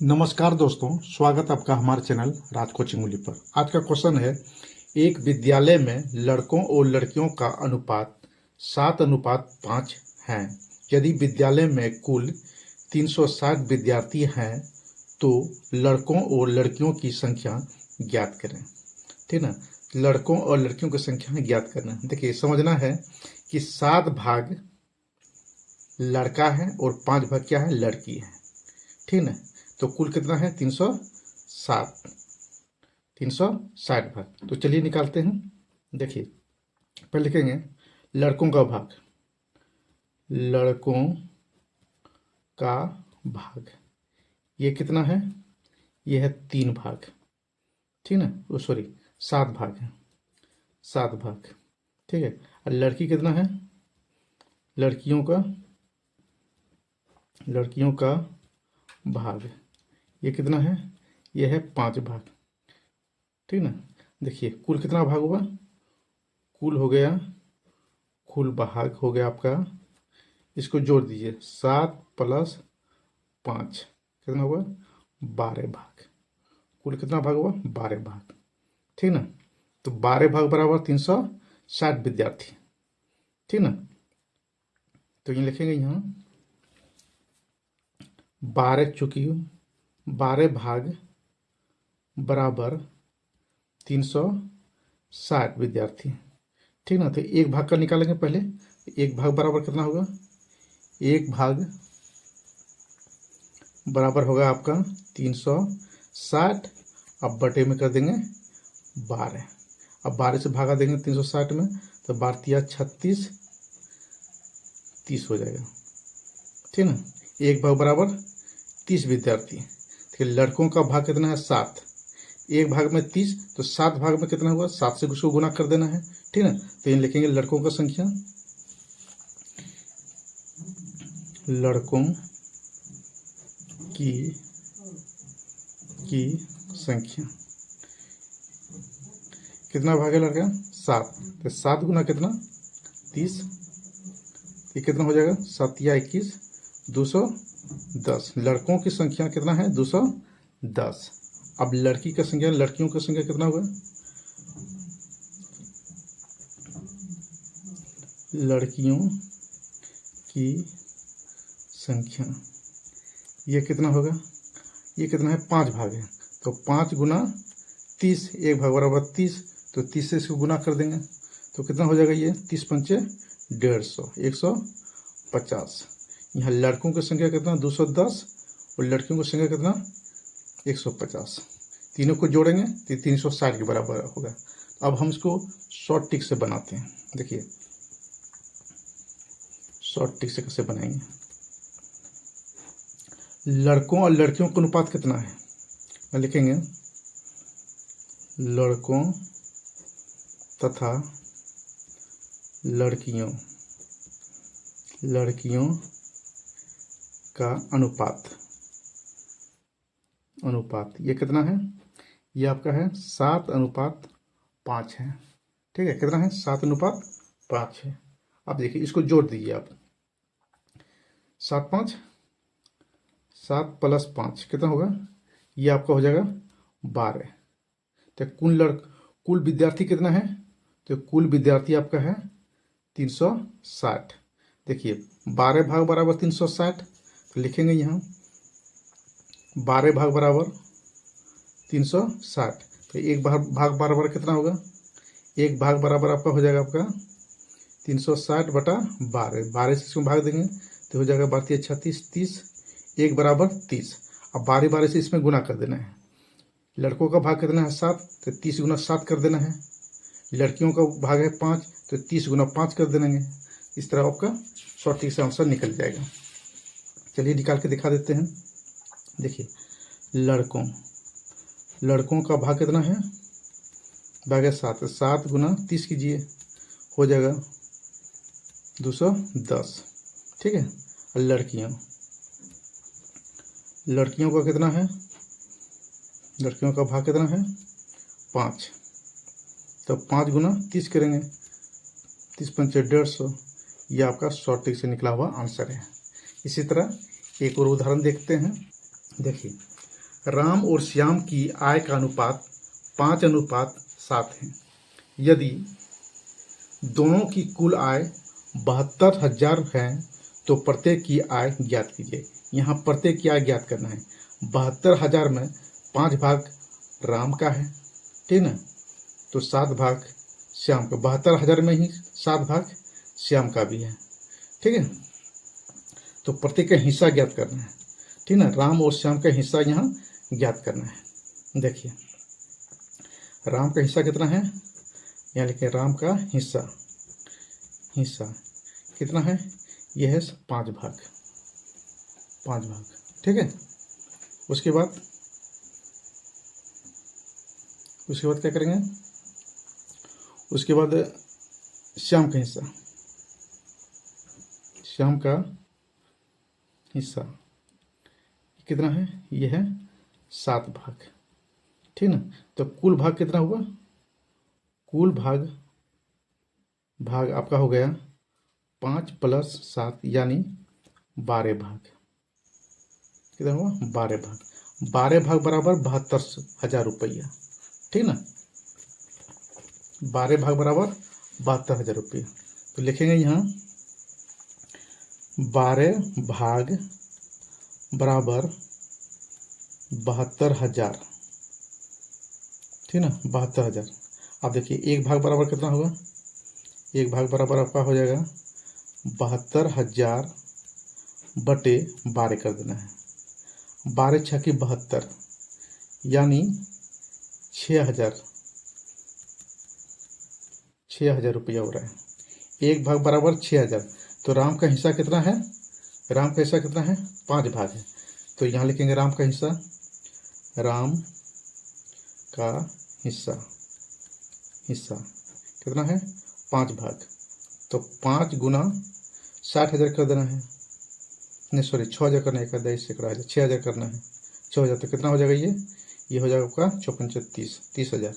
नमस्कार दोस्तों, स्वागत आपका हमारे चैनल राज कोचिंग मूली पर। आज का क्वेश्चन है, एक विद्यालय में लड़कों और लड़कियों का अनुपात 7:5 है। यदि विद्यालय में कुल 360 विद्यार्थी हैं तो लड़कों और लड़कियों की संख्या ज्ञात करें। ठीक ना, लड़कों और लड़कियों की संख्या ज्ञात करना। देखिए, समझना है कि 7 भाग लड़का है और 5 भाग क्या है, लड़की है। ठीक ना, तो कुल कितना है, 360 भाग। तो चलिए निकालते हैं। देखिए, पहले लिखेंगे लड़कों का भाग, लड़कों का भाग ये कितना है, ये है 3 भाग। ठीक ना, वो सॉरी 7 भाग है, 7 भाग। ठीक है, और लड़की कितना है, लड़कियों का भाग ये कितना है, ये है 5 भाग। ठीक ना, देखिए कुल कितना भाग हुआ, कुल भाग हो गया आपका, इसको जोड़ दीजिए, 7 + 5 कितना हुआ, 12 भाग। कुल कितना भाग हुआ, 12 भाग। ठीक ना, तो 12 भाग बराबर 360 विद्यार्थी। ठीक ना, तो ये लिखेंगे यहाँ 12 भाग बराबर 360 विद्यार्थी। ठीक ना, तो एक भाग का निकालेंगे पहले। एक भाग बराबर कितना होगा, एक भाग बराबर होगा आपका 360। अब बटे में कर देंगे 12। अब 12 से भागा देंगे 360 में, तो 12 × 36 30 हो जाएगा। ठीक ना, एक भाग बराबर 30 विद्यार्थी। ठीक है, लड़कों का भाग कितना है, 7। एक भाग में 30, तो 7 भाग में कितना हुआ, 7 से उसको गुना कर देना है। ठीक ना, तो ये लिखेंगे लड़कों का संख्या, लड़कों की संख्या कितना भाग है लड़का, 7। तो 7 गुना कितना, 30। ये कितना हो जाएगा, 7 या 21, 210। लड़कों की संख्या कितना है, 210। अब लड़कियों की संख्या कितना होगा, लड़कियों की संख्या ये कितना होगा, ये कितना है, 5 भाग है। तो 5 × 30, एक भाग बराबर 30, तो 30 से इसको गुना कर देंगे, तो कितना हो जाएगा, ये 30 × 5 = 150, 150। यहाँ लड़कों की संख्या कितना, 210, और लड़कियों की संख्या कितना, 150। तीनों को जोड़ेंगे तो 360 के बराबर होगा। अब हम इसको शॉर्ट ट्रिक से बनाते हैं। देखिए शॉर्ट ट्रिक से कैसे बनाएंगे, लड़कों और लड़कियों का अनुपात कितना है, मैं लिखेंगे लड़कों तथा लड़कियों का अनुपात ये कितना है, ये आपका है 7:5 है। ठीक है, कितना है, 7:5 है। अब देखिए इसको जोड़ दीजिए आप, 7 + 5 कितना होगा, ये आपका हो जाएगा 12। तो कुल विद्यार्थी कितना है, तो कुल विद्यार्थी आपका है 360। देखिए 12 भाग बराबर 360, तो लिखेंगे यहाँ 12 भाग बराबर 360। तो एक भाग बराबर कितना होगा, एक भाग बराबर आपका हो जाएगा आपका 360/12। 12 से इसमें भाग देंगे तो हो जाएगा 12 × 36 30, एक बराबर 30। अब 12 से इसमें गुना कर देना है। लड़कों का भाग कितना है, 7, तो 30 × 7 कर देना है। लड़कियों का भाग है 5, तो 30 × 5 कर देंगे। इस तरह आपका शॉर्ट ट्रिक से आंसर निकल जाएगा। चलिए निकाल के दिखा देते हैं। देखिए लड़कों का भाग कितना है, भाग है 7, 7 × 30 कीजिए, हो जाएगा 210। ठीक है, और लड़कियों का कितना है, लड़कियों का भाग कितना है, 5। तो 5 × 30 करेंगे, 30 × 5 = 150। यह आपका शॉर्ट ट्रिक से निकला हुआ आंसर है। इसी तरह एक और उदाहरण देखते हैं। देखिए राम और श्याम की आय का अनुपात 5:7 है। यदि दोनों की कुल आय 72,000 है तो प्रत्येक की आय ज्ञात कीजिए। यहाँ प्रत्येक की आय ज्ञात करना है। 72,000 में 5 भाग राम का है, ठीक ना, तो 7 भाग श्याम का। 72,000 में ही 7 भाग श्याम का भी है, ठीक है। तो प्रत्येक का हिस्सा ज्ञात करना है, ठीक ना। राम और श्याम का हिस्सा यहाँ ज्ञात करना है। देखिए राम का हिस्सा कितना है, यहाँ लिखे राम का हिस्सा कितना है, यह है 5 भाग, ठीक है। उसके बाद क्या करेंगे, उसके बाद श्याम का हिस्सा कितना है, यह है 7 भाग, ठीक ना। तो कुल भाग कितना हुआ, कुल भाग आपका हो गया 5 + 7 यानी 12 भाग। कितना हुआ, 12 भाग। 12 भाग बराबर 72,000 रुपया, ठीक ना। 12 भाग बराबर 72,000 रुपया। तो लिखेंगे यहाँ 12 भाग बराबर 72,000, ठीक ना, 72,000। अब देखिए एक भाग बराबर कितना होगा, एक भाग बराबर आपका हो जाएगा 72,000 बटे 12 कर देना है। 12 × 6 = 72 यानी 6,000 रुपया हो रहा है। एक भाग बराबर 6,000। तो राम का हिस्सा कितना है, 5 भाग है। तो यहाँ लिखेंगे राम का हिस्सा कितना है, 5 भाग। तो 5 × 60,000 कर देना है, नहीं सॉरी 6,000 करना है, 6,000 करना है। 6,000 तो कितना हो जाएगा, ये हो जाएगा आपका 54 30,000,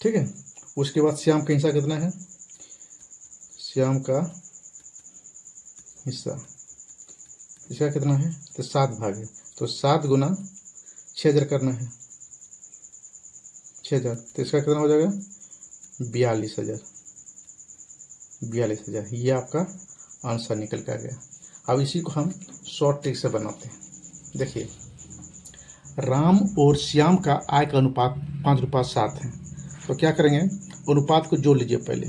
ठीक है। उसके बाद श्याम का हिस्सा कितना है, श्याम का हिस्सा इसका कितना है, तो 7 भाग है। तो 7 × 6,000 करना है, 6,000 तो इसका कितना हो जाएगा 42,000। ये आपका आंसर निकल कर गया। अब इसी को हम शॉर्ट ट्रिक से बनाते हैं। देखिए राम और श्याम का आय का अनुपात 5:7 है। तो क्या करेंगे, अनुपात को जोड़ लीजिए। पहले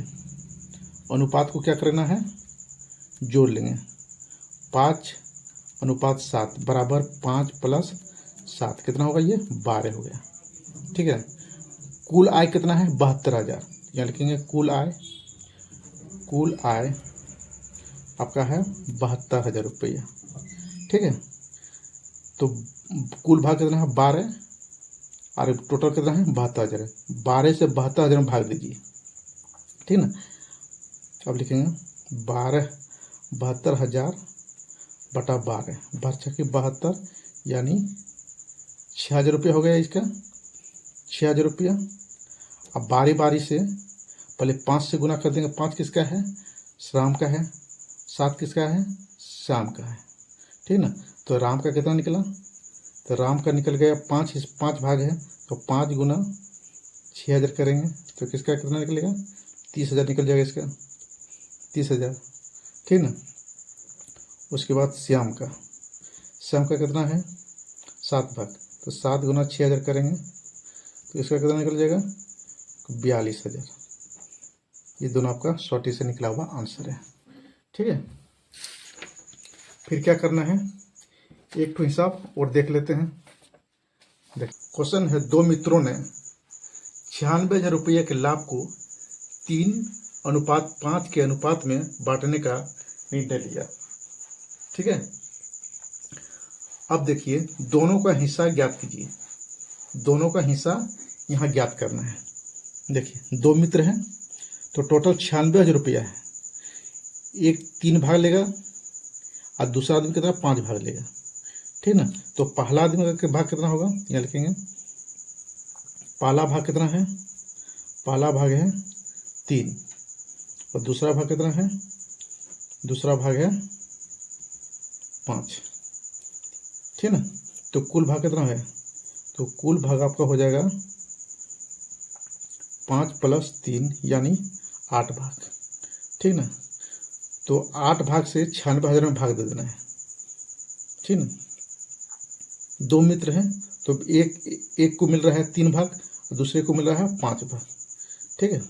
अनुपात को क्या करना है, जोड़ लेंगे। 5:7 बराबर 5 + 7 कितना होगा, ये 12 हो गया, ठीक है। कुल आय कितना है, 72,000। यहाँ लिखेंगे कुल आय आपका है 72,000 रुपया, ठीक है। तो कुल भाग कितना है, 12 और टोटल कितना है 72,000। 12 से 72,000 में भाग दीजिए, ठीक ना। अब लिखेंगे 72,000 बटा 12, 12 × 72 यानी 6,000 रुपया हो गया इसका, 6,000 रुपया। अब बारी से पहले 5 से गुना कर देंगे। 5 किसका है, राम का है। 7 किसका है, श्याम का है, ठीक ना। तो राम का कितना निकला, तो राम का निकल गया 5 भाग है। तो 5 × 6,000 करेंगे तो किसका कितना निकलेगा, 30,000 निकल जाएगा इसका, 30,000, ठीक ना। उसके बाद श्याम का कितना है, 7 भाग। तो 7 × 6,000 करेंगे तो इसका कितना निकल जाएगा, 42,000। ये दोनों आपका शॉर्टी से निकला हुआ आंसर है, ठीक है। फिर क्या करना है, एक तो हिसाब और देख लेते हैं। देख क्वेश्चन है, 2 मित्रों ने 96,000 रुपये के लाभ को 3:5 के अनुपात में बांटने का निर्णय लिया, ठीक है। अब देखिए दोनों का हिस्सा ज्ञात कीजिए। दोनों का हिस्सा यहाँ ज्ञात करना है। देखिए 2 मित्र हैं तो टोटल 96,000 रुपया है। एक 3 भाग लेगा और दूसरा आदमी कितना 5 भाग लेगा, ठीक ना। तो पहला आदमी का भाग कितना होगा, यहाँ लिखेंगे पहला भाग कितना है, पहला भाग है 3 और दूसरा भाग कितना है, दूसरा भाग है 5, ठीक ठीक ना। तो कुल भाग कितना है, तो कुल भाग आपका हो जाएगा 5 + 3 यानी 8 भाग, ठीक ना। तो 8 भाग से 96,000 में भाग दे देना है, ठीक ना। 2 मित्र हैं तो एक को मिल रहा है 3 भाग और दूसरे को मिल रहा है 5 भाग, ठीक है।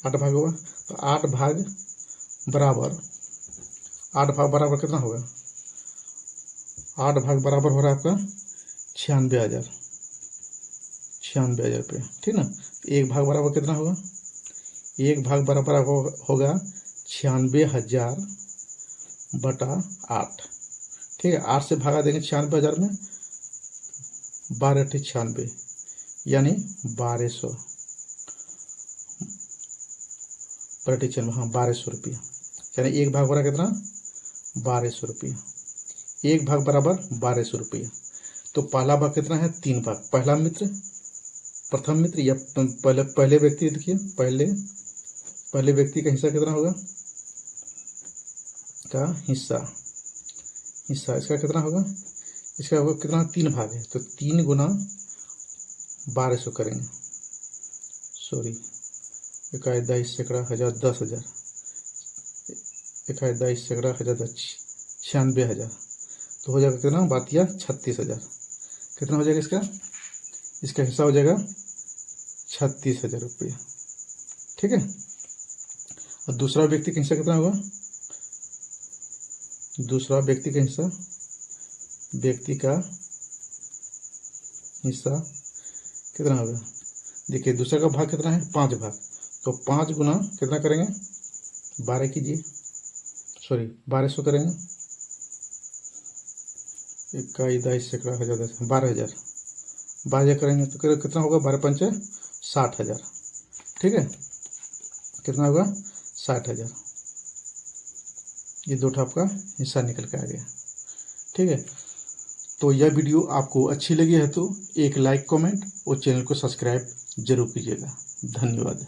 8 भाग होगा तो 8 भाग बराबर कितना होगा, 8 भाग बराबर हो रहा है आपका 96,000 रुपये, ठीक ना। एक भाग बराबर कितना होगा, एक भाग बराबर होगा 96,000 बटा 8, ठीक है। 8 से भागा देंगे 96,000 में, 12 × 96 यानी 1200, 1200 रुपया, यानी एक भाग बराबर कितना 1200 रुपया, एक भाग बराबर 1200 रुपया। तो पहला भाग कितना है 3 भाग, प्रथम मित्र या पहले व्यक्ति, देखिए पहले व्यक्ति का हिस्सा कितना होगा, हिस्सा इसका कितना होगा, इसका होगा कितना 3 भाग है तो 3 × 1200 करेंगे, सॉरी 1 22 सैकड़ा 1000 10,000, 1 22 सैकड़ा 1000 96,000, तो हो जाएगा कितना बातिया 36,000, कितना हो जाएगा इसका हिस्सा हो जाएगा 36,000 रुपया, ठीक है। और दूसरा व्यक्ति का हिस्सा कितना होगा, दूसरा व्यक्ति का हिस्सा कितना होगा, देखिए दूसरा का भाग कितना है 5 भाग, तो 5 गुना कितना करेंगे 12 कीजिए, सॉरी 1200 करेंगे, 1 22 सैकड़ा 1000 12,000 करेंगे तो कितना होगा 12 × 5 = 60,000, ठीक है। कितना होगा 60,000, ये 2 आपका हिस्सा निकल के आ गया, ठीक है। तो यह वीडियो आपको अच्छी लगी है तो एक लाइक कमेंट और चैनल को सब्सक्राइब जरूर कीजिएगा। धन्यवाद।